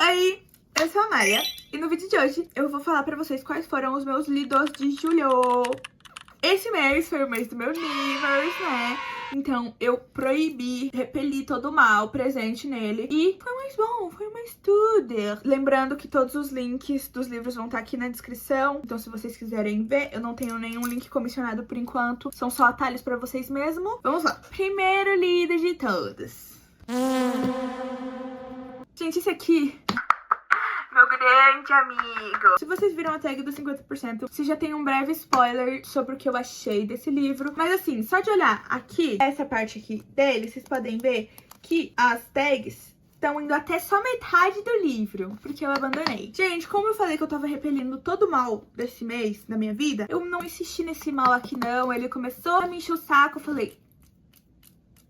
Oi, eu sou a Maia e no vídeo de hoje eu vou falar pra vocês quais foram os meus lidos de julho. Esse mês foi o mês do meu Livers, né? Então eu proibi, repeli todo o mal presente nele. E foi um mês bom, foi um mês tudo. Lembrando que todos os links dos livros vão estar aqui na descrição. Então se vocês quiserem ver, eu não tenho nenhum link comissionado por enquanto. São só atalhos pra vocês mesmo. Vamos lá. Primeiro líder de todos. Gente, esse aqui... meu grande amigo. Se vocês viram a tag do 50%, você já tem um breve spoiler sobre o que eu achei desse livro. Mas assim, só de olhar aqui, essa parte aqui dele, vocês podem ver que as tags estão indo até só metade do livro, porque eu abandonei. Gente, como eu falei que eu tava repelindo todo o mal desse mês na minha vida, eu não insisti nesse mal aqui não. Ele começou a me encher o saco, eu falei...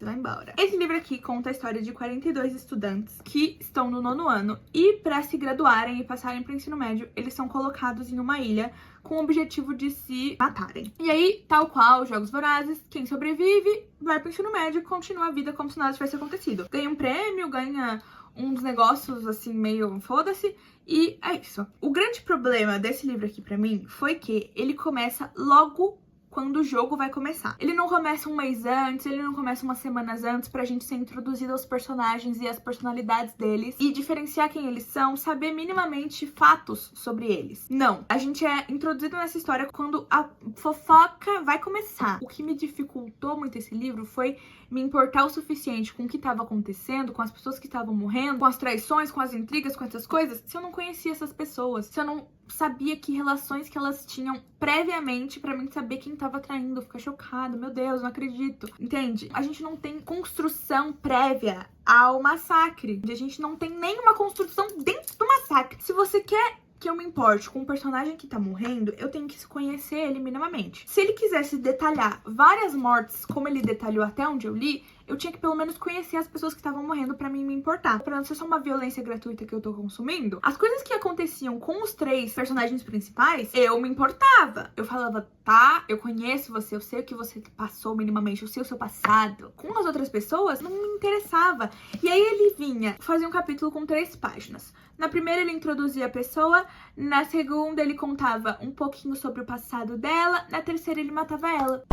vai embora. Esse livro aqui conta a história de 42 estudantes que estão no 9º ano e para se graduarem e passarem para o ensino médio, eles são colocados em uma ilha com o objetivo de se matarem. E aí, tal qual Jogos Vorazes, quem sobrevive vai para o ensino médio e continua a vida como se nada tivesse acontecido. Ganha um prêmio, ganha uns negócios assim meio foda-se e é isso. O grande problema desse livro aqui pra mim foi que ele começa logo quando o jogo vai começar. Ele não começa um mês antes, ele não começa umas semanas antes pra gente ser introduzido aos personagens e às personalidades deles e diferenciar quem eles são, saber minimamente fatos sobre eles. Não, a gente é introduzido nessa história quando a fofoca vai começar. O que me dificultou muito esse livro foi me importar o suficiente com o que estava acontecendo, com as pessoas que estavam morrendo, com as traições, com as intrigas, com essas coisas, se eu não conhecia essas pessoas, se eu não sabia que relações que elas tinham previamente pra mim saber quem tava traindo, ficar chocado, meu Deus, não acredito, entende? A gente não tem construção prévia ao massacre, a gente não tem nenhuma construção dentro do massacre. Se você quer que eu me importe com um personagem que tá morrendo, eu tenho que conhecer ele minimamente. Se ele quisesse detalhar várias mortes, como ele detalhou até onde eu li, eu tinha que pelo menos conhecer as pessoas que estavam morrendo pra mim me importar. Pra não ser só uma violência gratuita que eu tô consumindo, as coisas que aconteciam com os 3 personagens principais, eu me importava. Eu falava, tá, eu conheço você, eu sei o que você passou minimamente, eu sei o seu passado. Com as outras pessoas, não me interessava. E aí ele vinha, fazia um capítulo com 3 páginas. Na primeira ele introduzia a pessoa, na segunda ele contava um pouquinho sobre o passado dela, na terceira ele matava ela.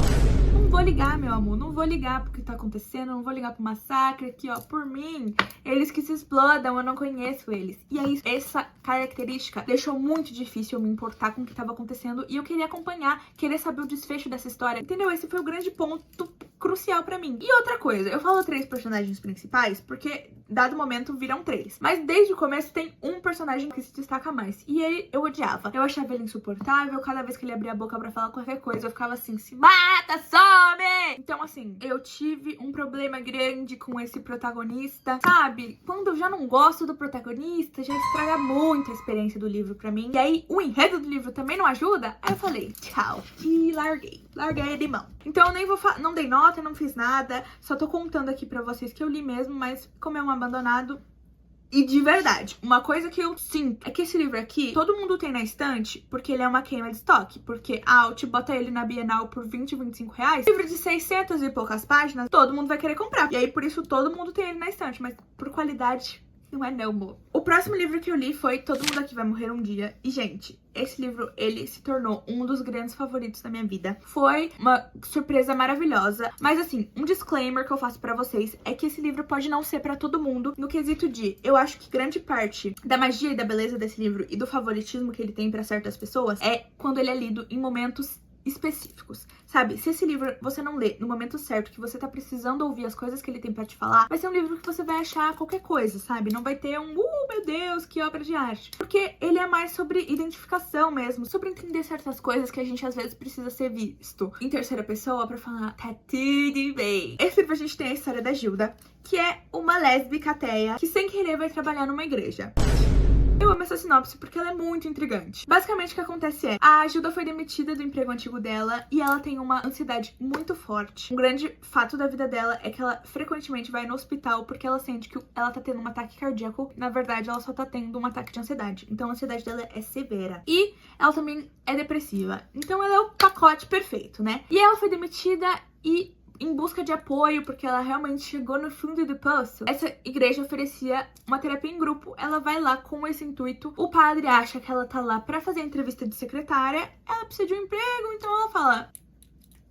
Não vou ligar, meu amor, não vou ligar pro que tá acontecendo, não vou ligar pro massacre aqui, ó, por mim. Eles que se explodam, eu não conheço eles. E aí, essa característica deixou muito difícil eu me importar com o que tava acontecendo e eu queria acompanhar, querer saber o desfecho dessa história, entendeu? Esse foi o grande ponto crucial pra mim. E outra coisa, eu falo 3 personagens principais porque, dado momento, viram 3. Mas desde o começo tem um personagem que se destaca mais. E ele, eu odiava. Eu achava ele insuportável, cada vez que ele abria a boca pra falar qualquer coisa, eu ficava assim, se mata, some! Então, assim, eu tive um problema grande com esse protagonista, sabe? Quando eu já não gosto do protagonista, já estraga muito a experiência do livro pra mim. E aí, o enredo do livro também não ajuda. Aí eu falei, tchau. E larguei de mão. Então eu nem vou não dei nota, não fiz nada, só tô contando aqui pra vocês que eu li mesmo, mas como é um abandonado. E de verdade, uma coisa que eu sinto é que esse livro aqui, todo mundo tem na estante porque ele é uma queima de estoque. Porque a Alt bota ele na Bienal por 20, 25 reais. Livro de 600 e poucas páginas, todo mundo vai querer comprar. E aí por isso todo mundo tem ele na estante, mas por qualidade... não é não, amor. O próximo livro que eu li foi Todo Mundo Aqui Vai Morrer Um Dia. E, gente, esse livro, ele se tornou um dos grandes favoritos da minha vida. Foi uma surpresa maravilhosa. Mas, assim, um disclaimer que eu faço pra vocês é que esse livro pode não ser pra todo mundo. No quesito de, eu acho que grande parte da magia e da beleza desse livro e do favoritismo que ele tem pra certas pessoas é quando ele é lido em momentos específicos, sabe? Se esse livro você não lê no momento certo, que você tá precisando ouvir as coisas que ele tem pra te falar, vai ser um livro que você vai achar qualquer coisa, sabe? Não vai ter um, meu Deus, que obra de arte. Porque ele é mais sobre identificação mesmo, sobre entender certas coisas que a gente às vezes precisa ser visto em terceira pessoa pra falar, tá tudo bem. Esse livro a gente tem a história da Gilda, que é uma lésbica ateia que sem querer vai trabalhar numa igreja. Eu amo essa sinopse porque ela é muito intrigante. Basicamente o que acontece é, a Gilda foi demitida do emprego antigo dela e ela tem uma ansiedade muito forte. Um grande fato da vida dela é que ela frequentemente vai no hospital porque ela sente que ela tá tendo um ataque cardíaco. Na verdade, ela só tá tendo um ataque de ansiedade. Então a ansiedade dela é severa. E ela também é depressiva. Então ela é o pacote perfeito, né? E ela foi demitida e em busca de apoio, porque ela realmente chegou no fundo do poço. Essa igreja oferecia uma terapia em grupo, ela vai lá com esse intuito. O padre acha que ela tá lá pra fazer a entrevista de secretária, ela precisa de um emprego, então ela fala: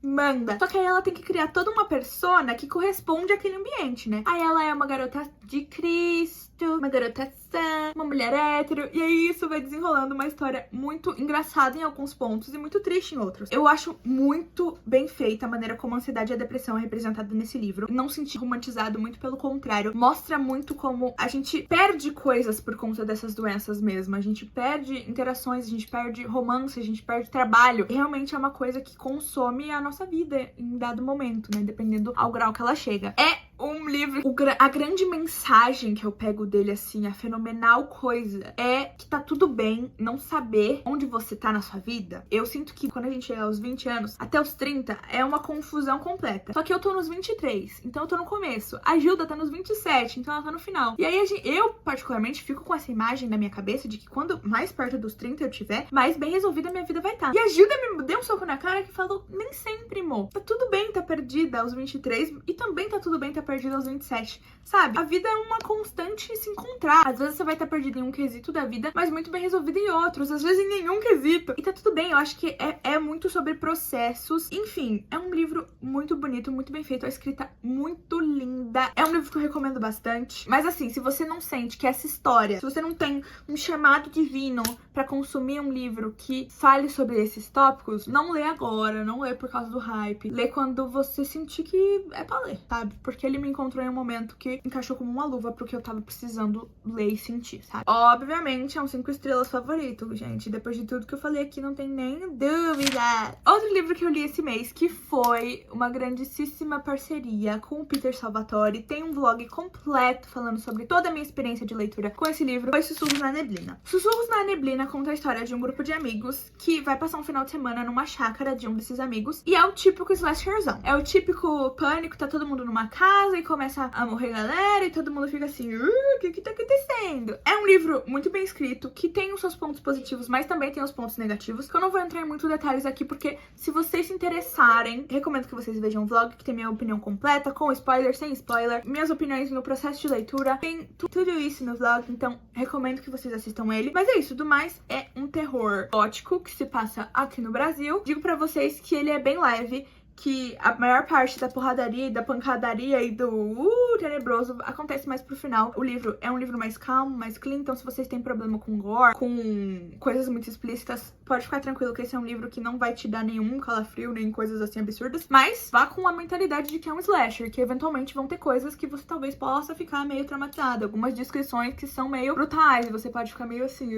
manda. Só que aí ela tem que criar toda uma persona que corresponde àquele ambiente, né? Aí ela é uma garota de Cristo, uma garota sã, uma mulher hétero, e aí isso vai desenrolando uma história muito engraçada em alguns pontos e muito triste em outros. Eu acho muito bem feita a maneira como a ansiedade e a depressão é representada nesse livro. Não senti romantizado, muito pelo contrário. Mostra muito como a gente perde coisas por conta dessas doenças mesmo. A gente perde interações, a gente perde romance, a gente perde trabalho. E realmente é uma coisa que consome a nossa vida em dado momento, né? Dependendo ao grau que ela chega. É um livro... A grande mensagem que eu pego dele, assim, a fenomenal coisa é que tá tudo bem não saber onde você tá na sua vida. Eu sinto que quando a gente chega aos 20 anos, até os 30, é uma confusão completa. Só que eu tô nos 23, então eu tô no começo. A Gilda tá nos 27, então ela tá no final. E aí eu, particularmente, fico com essa imagem na minha cabeça de que quando mais perto dos 30 eu tiver, mais bem resolvida a minha vida vai estar. E a Gilda me deu um soco na cara que falou: nem sempre, amor. Tá tudo bem tá perdida aos 23 e também tá tudo bem tá perdida aos 27, sabe? A vida é uma constante se encontrar. Às vezes você vai estar perdida em um quesito da vida, mas muito bem resolvida em outros. Às vezes em nenhum quesito. E tá tudo bem, eu acho que é muito sobre processos. Enfim, é um livro muito bonito, muito bem feito. A escrita muito linda. É um livro que eu recomendo bastante. Mas assim, se você não sente que essa história, se você não tem um chamado divino pra consumir um livro que fale sobre esses tópicos, não lê agora, não lê por causa do hype. Lê quando você sentir que é pra ler, sabe? Porque ele me encontrou em um momento que encaixou como uma luva pro que eu tava precisando ler e sentir, sabe? Obviamente é um 5 estrelas favorito, gente. Depois de tudo que eu falei aqui, não tem nem dúvida. Outro livro que eu li esse mês, que foi uma grandíssima parceria com o Peter Salvatore, tem um vlog completo falando sobre toda a minha experiência de leitura com esse livro, foi Sussurros na Neblina. Sussurros na Neblina conta a história de um grupo de amigos que vai passar um final de semana numa chácara de um desses amigos, e é o típico slasherzão. É o típico pânico, tá todo mundo numa casa e começa a morrer galera e todo mundo fica assim: o que tá acontecendo? É um livro muito bem escrito, que tem os seus pontos positivos, mas também tem os pontos negativos, que eu não vou entrar em muitos detalhes aqui, porque se vocês se interessarem, recomendo que vocês vejam o vlog, que tem minha opinião completa, com spoiler, sem spoiler, minhas opiniões no processo de leitura, tem tudo isso no vlog, então recomendo que vocês assistam ele. Mas é isso, do mais, é um terror gótico que se passa aqui no Brasil. Digo pra vocês que ele é bem leve, que a maior parte da porradaria e da pancadaria e do tenebroso acontece mais pro final. O livro é um livro mais calmo, mais clean, então se vocês têm problema com gore, com coisas muito explícitas, pode ficar tranquilo que esse é um livro que não vai te dar nenhum calafrio, nem coisas assim absurdas, mas vá com a mentalidade de que é um slasher, que eventualmente vão ter coisas que você talvez possa ficar meio traumatizado, algumas descrições que são meio brutais, e você pode ficar meio assim...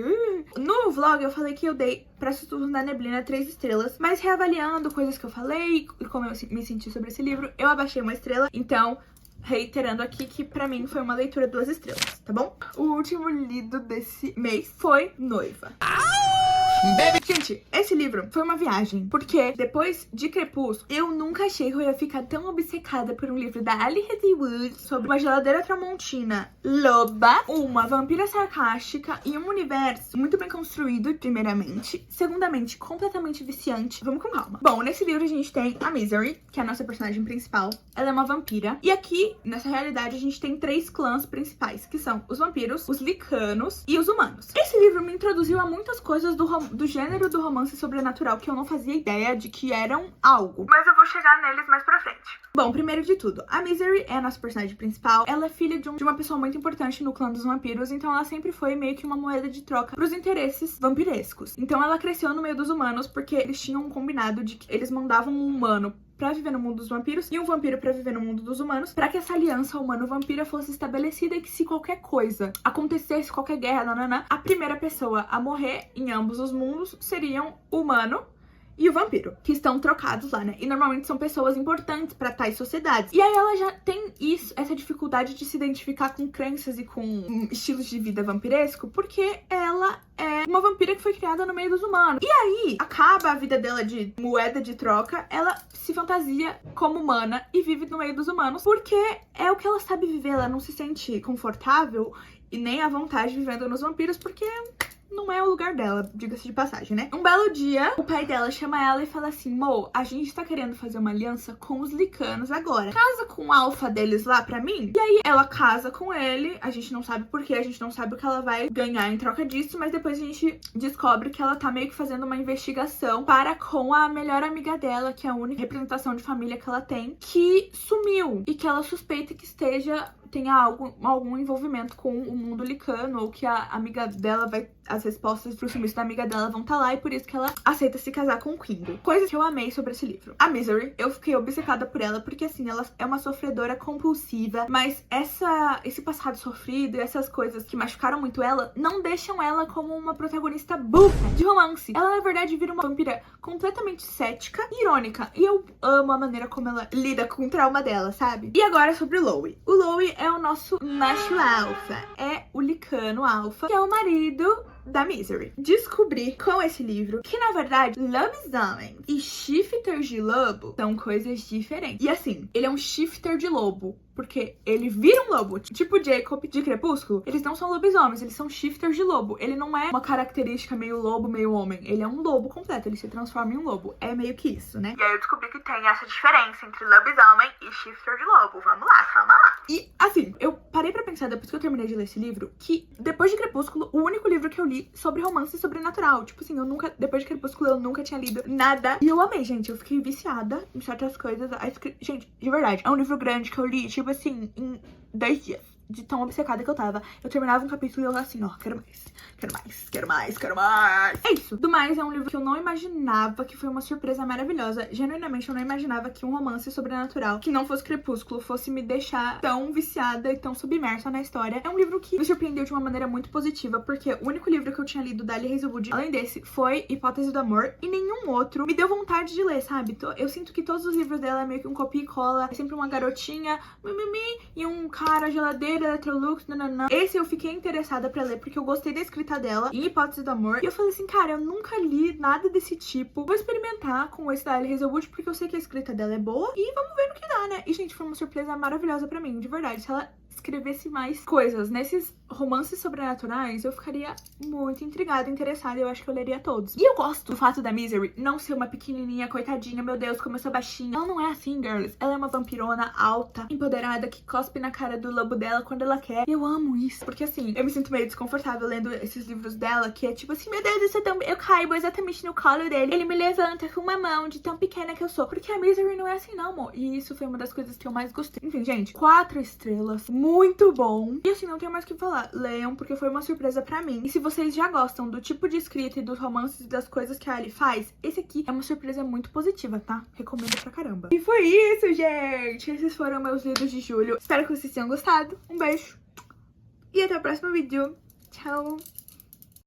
No vlog eu falei que eu dei pra Sussurros na Neblina 3 estrelas, mas reavaliando coisas que eu falei e como eu me senti sobre esse livro, eu abaixei 1 estrela, então reiterando aqui que pra mim foi uma leitura 2 estrelas, tá bom? O último lido desse mês foi Noiva. Gente, esse livro foi uma viagem, porque depois de Crepúsculo, eu nunca achei que eu ia ficar tão obcecada por um livro da Ali Hazelwood sobre uma geladeira tramontina loba, uma vampira sarcástica e um universo muito bem construído, primeiramente. Segundamente, completamente viciante. Vamos com calma. Bom, nesse livro a gente tem a Misery, que é a nossa personagem principal. Ela é uma vampira. E aqui, nessa realidade, a gente tem 3 clãs principais, que são os vampiros, os licanos e os humanos. Esse livro me introduziu a muitas coisas do gênero do romance sobrenatural que eu não fazia ideia de que eram algo. Mas eu vou chegar neles mais pra frente. Bom, primeiro de tudo, a Misery é a nossa personagem principal. Ela é filha de uma pessoa muito importante no clã dos vampiros, então ela sempre foi meio que uma moeda de troca pros interesses vampirescos. Então ela cresceu no meio dos humanos porque eles tinham um combinado de que eles mandavam um humano pra viver no mundo dos vampiros e um vampiro pra viver no mundo dos humanos, pra que essa aliança humano-vampira fosse estabelecida e que se qualquer coisa acontecesse, qualquer guerra, nananã, a primeira pessoa a morrer em ambos os mundos seriam o humano e o vampiro, que estão trocados lá, né? E normalmente são pessoas importantes pra tais sociedades. E aí ela já tem essa dificuldade de se identificar com crenças e com estilos de vida vampiresco, porque ela é uma vampira que foi criada no meio dos humanos. E aí, acaba a vida dela de moeda de troca, ela se fantasia como humana e vive no meio dos humanos, porque é o que ela sabe viver, ela não se sente confortável e nem à vontade vivendo nos vampiros, porque não é o lugar dela, diga-se de passagem, né? Um belo dia, o pai dela chama ela e fala assim: Mo, a gente tá querendo fazer uma aliança com os Lycanos agora. Casa com o alfa deles lá pra mim. E aí ela casa com ele, a gente não sabe por quê, a gente não sabe o que ela vai ganhar em troca disso, mas depois a gente descobre que ela tá meio que fazendo uma investigação para com a melhor amiga dela, que é a única representação de família que ela tem, que sumiu e que ela suspeita que tenha algum envolvimento com o mundo Lycano, ou que a amiga dela as respostas pro sumiço da amiga dela vão estar lá, e por isso que ela aceita se casar com o Quingo. Coisas que eu amei sobre esse livro. A Misery, eu fiquei obcecada por ela, porque assim, ela é uma sofredora compulsiva, mas esse passado sofrido e essas coisas que machucaram muito ela, não deixam ela como uma protagonista burra de romance. Ela, na verdade, vira uma vampira completamente cética e irônica, e eu amo a maneira como ela lida com o trauma dela, sabe? E agora sobre o Louie. O Louie é o nosso macho alfa, é o Lycano alfa, que é o marido da Misery. Descobri com esse livro que, na verdade, lobisomens e shifters de lobo são coisas diferentes. E assim, ele é um shifter de lobo, porque ele vira um lobo, tipo Jacob de Crepúsculo. Eles não são lobisomens, eles são shifters de lobo. Ele não é uma característica meio lobo, meio homem. Ele é um lobo completo, ele se transforma em um lobo. É meio que isso, né? E aí eu descobri que tem essa diferença entre lobisomem e shifter de lobo. Vamos lá, calma lá. E assim, eu parei pra pensar, depois que eu terminei de ler esse livro, que depois de Crepúsculo, o único livro que eu li sobre romance sobrenatural. Tipo assim, depois de Crepúsculo, eu nunca tinha lido nada. E eu amei, gente. Eu fiquei viciada em certas coisas. Gente, de verdade, é um livro grande que eu li, tipo assim, em 10 dias. De tão obcecada que eu tava. Eu terminava um capítulo e eu assim, ó, quero mais, quero mais, quero mais, quero mais. É isso. Do mais, é um livro que eu não imaginava, que foi uma surpresa maravilhosa. Genuinamente, eu não imaginava que um romance sobrenatural, que não fosse Crepúsculo, fosse me deixar tão viciada e tão submersa na história. É um livro que me surpreendeu de uma maneira muito positiva, porque o único livro que eu tinha lido da Lee Hazelwood, além desse, foi Hipótese do Amor, e nenhum outro me deu vontade de ler, sabe? Eu sinto que todos os livros dela é meio que um copia e cola, é sempre uma garotinha, mimimi, e um cara geladeira, Electrolux, nananã. Esse eu fiquei interessada pra ler, porque eu gostei da escrita dela em Hipótese do Amor. E eu falei assim, cara, eu nunca li nada desse tipo. Vou experimentar com esse da Lee Hazelwood, porque eu sei que a escrita dela é boa. E vamos ver no que dá, né? E, gente, foi uma surpresa maravilhosa pra mim, de verdade. Se ela escrevesse mais coisas nesses romances sobrenaturais, eu ficaria muito intrigada, interessada, e eu acho que eu leria todos. E eu gosto do fato da Misery não ser uma pequenininha, coitadinha, meu Deus, como eu sou baixinha. Ela não é assim, girls. Ela é uma vampirona alta, empoderada, que cospe na cara do lobo dela quando ela quer. E eu amo isso, porque assim, eu me sinto meio desconfortável lendo esses livros dela, que é tipo assim, meu Deus, isso é tão... eu caibo exatamente no colo dele, ele me levanta com uma mão de tão pequena que eu sou. Porque a Misery não é assim não, amor. E isso foi uma das coisas que eu mais gostei. Enfim, gente, 4 estrelas, muito bom. E assim, não tenho mais o que falar. Leiam, porque foi uma surpresa pra mim. E se vocês já gostam do tipo de escrita e dos romances e das coisas que a Ali faz, esse aqui é uma surpresa muito positiva, tá? Recomendo pra caramba. E foi isso, gente! Esses foram meus livros de julho. Espero que vocês tenham gostado. Um beijo. E até o próximo vídeo. Tchau!